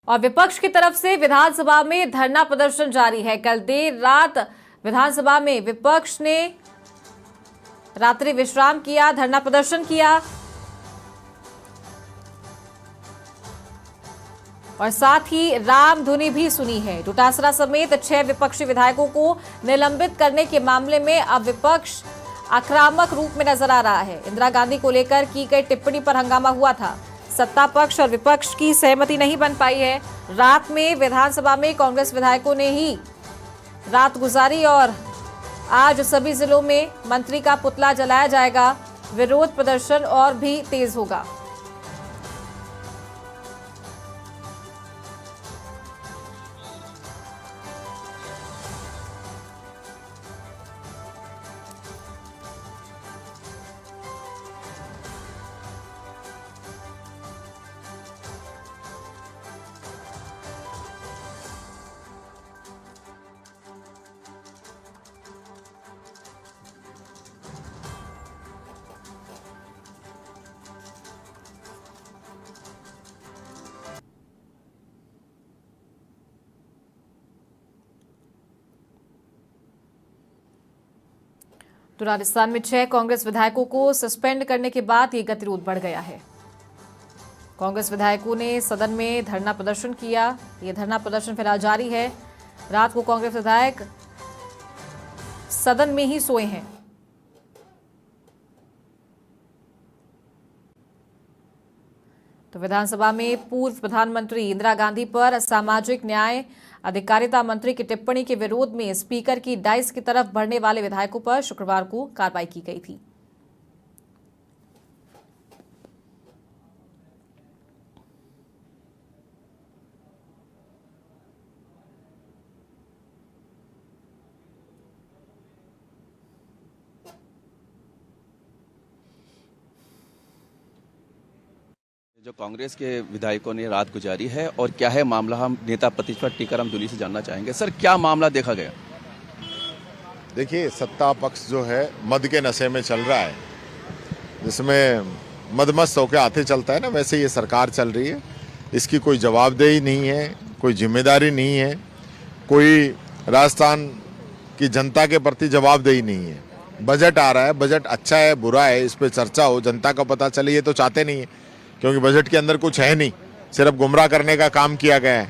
और विपक्ष की तरफ से विधानसभा में धरना प्रदर्शन जारी है। कल देर रात विधानसभा में विपक्ष ने रात्रि विश्राम किया, धरना प्रदर्शन किया और साथ ही राम धुनी भी सुनी है। डोटासरा समेत 6 विपक्षी विधायकों को निलंबित करने के मामले में अब विपक्ष आक्रामक रूप में नजर आ रहा है। इंदिरा गांधी को लेकर की गई टिप्पणी पर हंगामा हुआ था। सत्ता पक्ष और विपक्ष की सहमति नहीं बन पाई है। रात में विधानसभा में कांग्रेस विधायकों ने ही रात गुजारी और आज सभी जिलों में मंत्री का पुतला जलाया जाएगा। विरोध प्रदर्शन और भी तेज होगा। तो राजस्थान में 6 कांग्रेस विधायकों को सस्पेंड करने के बाद ये गतिरोध बढ़ गया है। कांग्रेस विधायकों ने सदन में धरना प्रदर्शन किया। ये धरना प्रदर्शन फिलहाल जारी है। रात को कांग्रेस विधायक सदन में ही सोए हैं। तो विधानसभा में पूर्व प्रधानमंत्री इंदिरा गांधी पर सामाजिक न्याय अधिकारिता मंत्री की टिप्पणी के विरोध में स्पीकर की डाइस की तरफ बढ़ने वाले विधायकों पर शुक्रवार को कार्रवाई की गई थी। जो कांग्रेस के विधायकों ने रात गुजारी है और क्या है मामला, हम नेता प्रतिपक्ष टीकाराम जूली से जानना चाहेंगे। सर, क्या मामला देखा गया? देखिए, सत्ता पक्ष जो है मद के नशे में चल रहा है, जिसमें मदमस्त होकर हाथे चलता है ना, वैसे ये सरकार चल रही है। इसकी कोई जवाबदेही नहीं है, कोई जिम्मेदारी नहीं है, कोई राजस्थान की जनता के प्रति जवाबदेही नहीं है। बजट आ रहा है, बजट अच्छा है बुरा है इस पर चर्चा हो, जनता को पता चले, ये तो चाहते नहीं है क्योंकि बजट के अंदर कुछ है नहीं, सिर्फ गुमराह करने का काम किया गया है।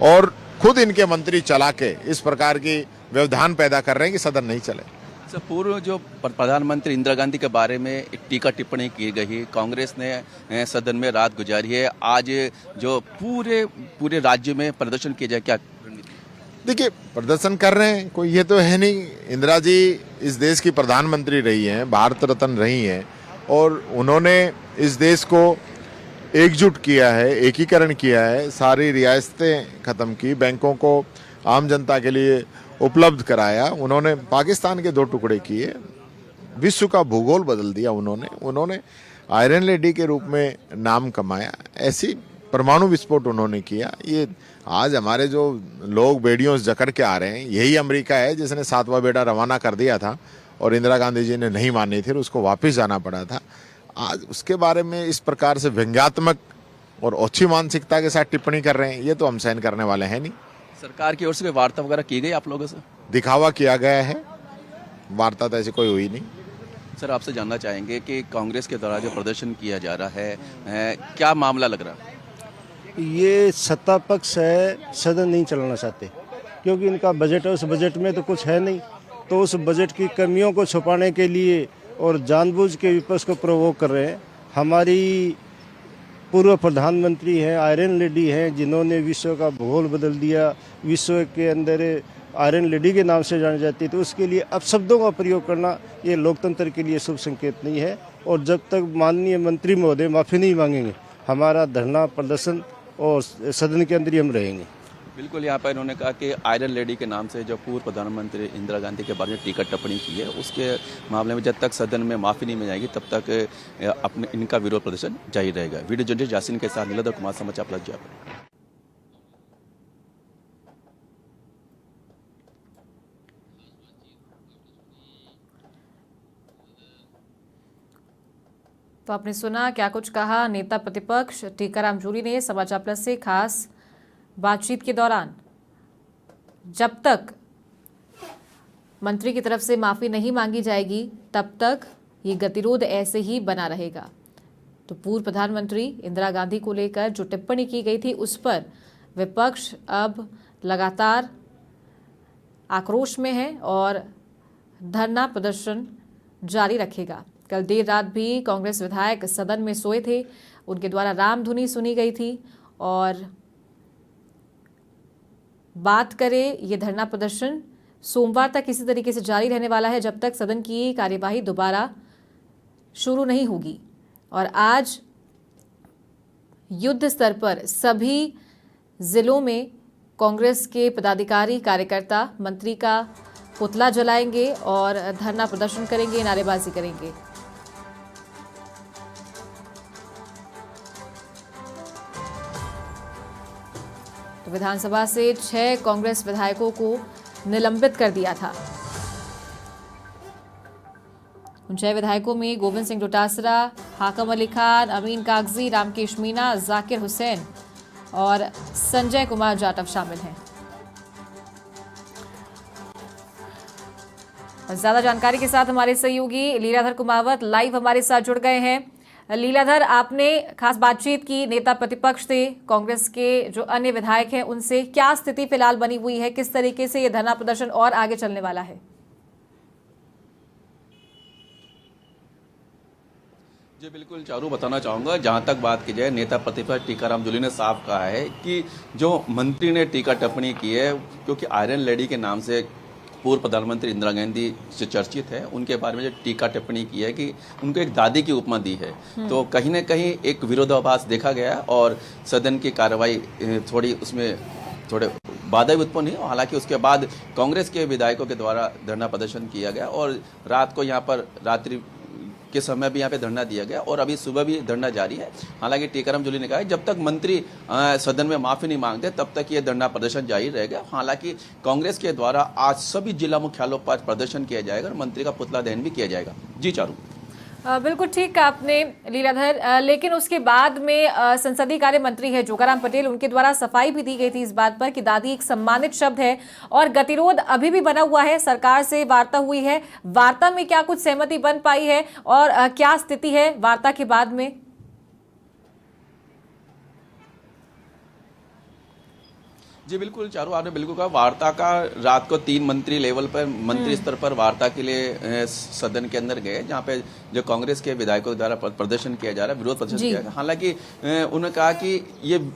और खुद इनके मंत्री चला के इस प्रकार की व्यवधान पैदा कर रहे हैं कि सदन नहीं चले। सर, पूर्व जो प्रधानमंत्री इंदिरा गांधी के बारे में एक टीका टिप्पणी की गई, कांग्रेस ने सदन में रात गुजारी है। आज जो पूरे राज्य में प्रदर्शन किया जाए, क्या? देखिए, प्रदर्शन कर रहे हैं, कोई ये तो है नहीं। इंदिरा जी इस देश की प्रधानमंत्री रही हैं, भारत रत्न रही हैं और उन्होंने इस देश को एकजुट किया है, एकीकरण किया है, सारी रियासतें खत्म की, बैंकों को आम जनता के लिए उपलब्ध कराया। उन्होंने पाकिस्तान के 2 टुकड़े किए, विश्व का भूगोल बदल दिया। उन्होंने आयरन लेडी के रूप में नाम कमाया। ऐसी परमाणु विस्फोट उन्होंने किया। ये आज हमारे जो लोग बेड़ियों से जकड़ के आ रहे हैं, यही अमेरिका है जिसने 7वां बेड़ा रवाना कर दिया था और इंदिरा गांधी जी ने नहीं मानी थी, उसको वापस जाना पड़ा था। आज उसके बारे में इस प्रकार से व्यंग्यात्मक और ओछी मानसिकता के साथ टिप्पणी कर रहे हैं, ये तो हम सहन करने वाले हैं नहीं। सरकार की ओर से कोई वार्ता वगैरह की गई आप लोगों से? दिखावा किया गया है, वार्ता तो ऐसी कोई हुई नहीं। सर, आपसे जानना चाहेंगे कि कांग्रेस के द्वारा जो प्रदर्शन किया जा रहा है, क्या मामला लग रहा है? ये सत्ता पक्ष है, सदन नहीं चलाना चाहते क्योंकि इनका बजट है, उस बजट में तो कुछ है नहीं। तो उस बजट की कमियों को छुपाने के लिए और जानबूझ के विपक्ष को प्रोवोक कर रहे हैं। हमारी पूर्व प्रधानमंत्री हैं, आयरन लेडी हैं, जिन्होंने विश्व का भूगोल बदल दिया, विश्व के अंदर आयरन लेडी के नाम से जानी जाती है। तो उसके लिए अपशब्दों का प्रयोग करना ये लोकतंत्र के लिए शुभ संकेत नहीं है। और जब तक माननीय मंत्री महोदय माफ़ी नहीं मांगेंगे, हमारा धरना प्रदर्शन और सदन के अंदर ही हम रहेंगे। बिल्कुल, यहाँ पर इन्होंने कहा कि आयरन लेडी के नाम से जो पूर्व प्रधानमंत्री इंदिरा गांधी के बारे में टीका टिप्पणी की है, उसके मामले में जब तक सदन में माफ़ी नहीं मिल जाएगी तब तक अपने इनका विरोध प्रदर्शन जारी रहेगा। वीडियो जर्नलिस्ट यासीन के साथ नीलधर कुमार, समाचार प्लस जयपुर। तो आपने सुना क्या कुछ कहा नेता प्रतिपक्ष टीकाराम जूली ने समाचार प्लस से खास बातचीत के दौरान जब तक मंत्री की तरफ से माफी नहीं मांगी जाएगी तब तक ये गतिरोध ऐसे ही बना रहेगा। तो पूर्व प्रधानमंत्री इंदिरा गांधी को लेकर जो टिप्पणी की गई थी उस पर विपक्ष अब लगातार आक्रोश में है और धरना प्रदर्शन जारी रखेगा। कल देर रात भी कांग्रेस विधायक सदन में सोए थे, उनके द्वारा रामधुनी सुनी गई थी और बात करें ये धरना प्रदर्शन सोमवार तक इसी तरीके से जारी रहने वाला है जब तक सदन की कार्यवाही दोबारा शुरू नहीं होगी। और आज युद्ध स्तर पर सभी जिलों में कांग्रेस के पदाधिकारी कार्यकर्ता मंत्री का पुतला जलाएंगे और धरना प्रदर्शन करेंगे, नारेबाजी करेंगे। तो विधानसभा से 6 कांग्रेस विधायकों को निलंबित कर दिया था। उन 6 विधायकों में गोविंद सिंह डोटासरा, हाकम अली खान, अमीन कागजी, रामकेश मीणा, जाकिर हुसैन और संजय कुमार जाटव शामिल हैं। ज्यादा जानकारी के साथ हमारे सहयोगी लीलाधर कुमावत लाइव हमारे साथ जुड़ गए हैं। लीलाधर, आपने खास बातचीत की नेता प्रतिपक्ष से, कांग्रेस के जो अन्य विधायक हैं उनसे, क्या स्थिति फिलहाल बनी हुई है, किस तरीके से ये धरना प्रदर्शन और आगे चलने वाला है? जी बिल्कुल चारू, बताना चाहूँगा, जहाँ तक बात की जाए नेता प्रतिपक्ष टीकाराम जूली ने साफ कहा है कि जो मंत्री ने टीका टिप्पणी की है, क्योंकि आयरन लेडी के नाम से पूर्व प्रधानमंत्री इंदिरा गांधी से चर्चित है, उनके बारे में जो टीका टिप्पणी की है कि उनको एक दादी की उपमा दी है, तो कहीं ना कहीं एक विरोधाभास देखा गया और सदन की कार्रवाई थोड़े बाधा भी उत्पन्न हुई। हालांकि उसके बाद कांग्रेस के विधायकों के द्वारा धरना प्रदर्शन किया गया और रात को यहाँ पर रात्रि के समय भी यहाँ पे धरना दिया गया और अभी सुबह भी धरना जारी है। हालांकि टीकाराम जूली ने कहा है जब तक मंत्री सदन में माफी नहीं मांगते तब तक ये धरना प्रदर्शन जारी रहेगा। हालांकि कांग्रेस के द्वारा आज सभी जिला मुख्यालयों पर प्रदर्शन किया जाएगा और मंत्री का पुतला दहन भी किया जाएगा। जी चारू, बिल्कुल ठीक कहा आपने लीलाधर, लेकिन उसके बाद में संसदीय कार्य मंत्री है जोगाराम पटेल, उनके द्वारा सफाई भी दी गई थी इस बात पर कि दादी एक सम्मानित शब्द है और गतिरोध अभी भी बना हुआ है। सरकार से वार्ता हुई है, वार्ता में क्या कुछ सहमति बन पाई है और क्या स्थिति है वार्ता के बाद में? जी बिल्कुल चारू, आपने बिल्कुल कहा, वार्ता का रात को 3 मंत्री लेवल पर, मंत्री स्तर पर वार्ता के लिए सदन के अंदर गए, जहाँ पे जो कांग्रेस के विधायकों द्वारा प्रदर्शन किया जा रहा है, विरोध प्रदर्शन किया गया। हालांकि उन्होंने कहा कि ये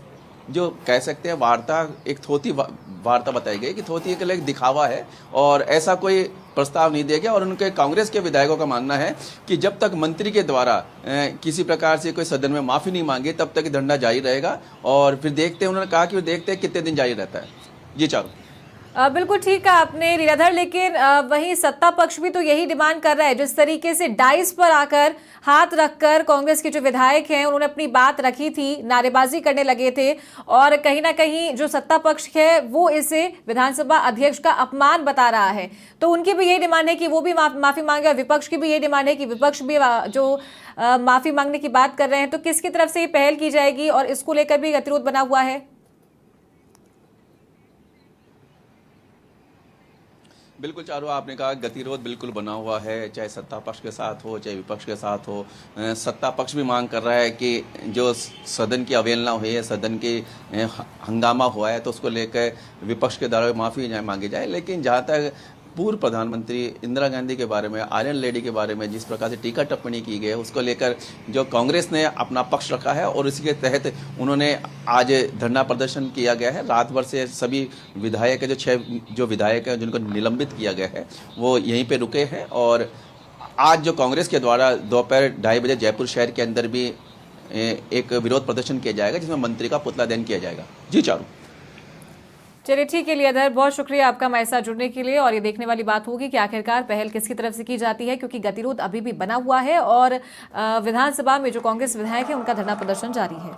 जो कह सकते हैं वार्ता एक थोथी वार्ता बताई गई कि थोथी के लिए एक दिखावा है और ऐसा कोई प्रस्ताव नहीं दिया गया। और उनके कांग्रेस के विधायकों का मानना है कि जब तक मंत्री के द्वारा किसी प्रकार से कोई सदन में माफी नहीं मांगी तब तक धरना जारी रहेगा और फिर देखते हैं, उन्होंने कहा कि देखते हैं कितने दिन जारी रहता है। जी चारू, बिल्कुल ठीक कहा आपने लीलाधर, लेकिन वहीं सत्ता पक्ष भी तो यही डिमांड कर रहा है। जिस तरीके से डाइस पर आकर हाथ रखकर कांग्रेस के जो विधायक हैं उन्होंने अपनी बात रखी थी, नारेबाजी करने लगे थे और कहीं ना कहीं जो सत्ता पक्ष है वो इसे विधानसभा अध्यक्ष का अपमान बता रहा है। तो उनकी भी यही डिमांड है कि वो भी माफी मांगे और विपक्ष की भी यही डिमांड है कि विपक्ष भी जो माफी मांगने की बात कर रहे हैं। तो किसकी तरफ से ये पहल की जाएगी और इसको लेकर भी गतिरोध बना हुआ है? बिल्कुल चारू, आपने कहा गतिरोध बिल्कुल बना हुआ है, चाहे सत्ता पक्ष के साथ हो चाहे विपक्ष के साथ हो। सत्ता पक्ष भी मांग कर रहा है कि जो सदन की अवहेलना हुई है, सदन की हंगामा हुआ है, तो उसको लेकर विपक्ष के द्वारा माफ़ी मांगी जाए। लेकिन जहाँ तक पूर्व प्रधानमंत्री इंदिरा गांधी के बारे में, आयरन लेडी के बारे में जिस प्रकार से टीका टिप्पणी की गई है, उसको लेकर जो कांग्रेस ने अपना पक्ष रखा है और इसी के तहत उन्होंने आज धरना प्रदर्शन किया गया है। रात भर से सभी विधायक, जो 6 विधायक हैं जिनको निलंबित किया गया है, वो यहीं पे रुके हैं और आज जो कांग्रेस के द्वारा दोपहर 2:30 बजे जयपुर शहर के अंदर भी एक विरोध प्रदर्शन किया जाएगा जिसमें मंत्री का पुतला दहन किया जाएगा। जी चारू, चलिए ठीक है लीलाधर, बहुत शुक्रिया आपका हमारे साथ जुड़ने के लिए। और ये देखने वाली बात होगी कि आखिरकार पहल किसकी तरफ से की जाती है, क्योंकि गतिरोध अभी भी बना हुआ है और विधानसभा में जो कांग्रेस विधायक है उनका धरना प्रदर्शन जारी है।